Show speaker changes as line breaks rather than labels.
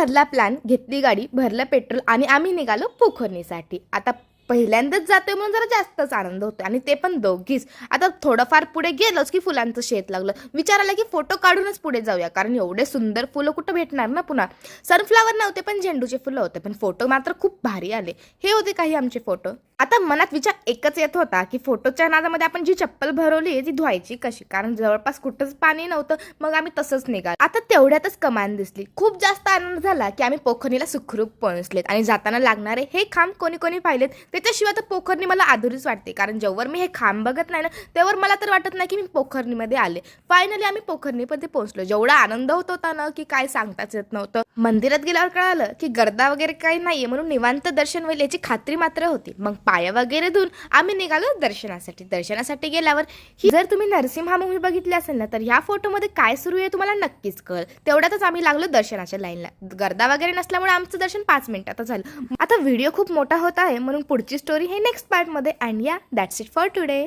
ठरला प्लॅन, घेतली गाडी, भरलं पेट्रोल आणि आम्ही निघालो पोखरणीसाठी. आता पहिल्यांदाच जातोय म्हणून जरा जास्तच आनंद होतो आणि ते पण दोघीच. आता थोडंफार पुढे गेलोच की फुलांचं शेत लागलं. विचार आला की फोटो काढूनच पुढे जाऊया, कारण एवढे सुंदर फुलं कुठं भेटणार ना पुन्हा. सनफ्लावर नव्हते पण झेंडूचे फुलं होते, पण फोटो मात्र खूप भारी आले. हे होते काही आमचे फोटो. आता मनात विचार एकच येत होता की फोटोच्या नादामध्ये आपण जी चप्पल भरवली ती धुवायची कशी, कारण जवळपास कुठंच पाणी नव्हतं. मग आम्ही तसंच निघालो. आता तेवढ्यातच कमान दिसली. खूप जास्त आनंद झाला की आम्ही पोखरणीला सुखरूप पोहोचलेत आणि जाताना लागणारे हे खांब कोणी कोणी पाहिलेत. त्याच्याशिवाय तर पोखरणी मला अधुरीच वाटते, कारण जेव्हा मी हे खांब बघत नाही ना तेव्हा मला तर वाटत नाही की मी पोखरणीमध्ये आले. फायनली आम्ही पोखरणीमध्ये पोहोचलो. जेवढा आनंद होत होता ना की काय सांगताच येत नव्हतं. मंदिरात गेल्यावर कळालं की गर्दा वगैरे काही नाहीये, म्हणून निवांत दर्शन होईल याची खात्री मात्र होती. मग पाया वगैरे धुवून आम्ही निघालो दर्शनासाठी गेल्यावर जर तुम्ही नरसिंहा मूवी बघितली असेल ना तर ह्या फोटोमध्ये काय सुरू आहे तुम्हाला नक्कीच कळेल. तेवढ्यातच आम्ही लागलो दर्शनाच्या लाईनला. गर्दा वगैरे नसल्यामुळे आमचं दर्शन 5 मिनिटातच झालं. आता व्हिडिओ खूप मोठा होत आहे म्हणून पुढची स्टोरी हे नेक्स्ट पार्टमध्ये. अँड या दॅट्स इट फॉर टुडे.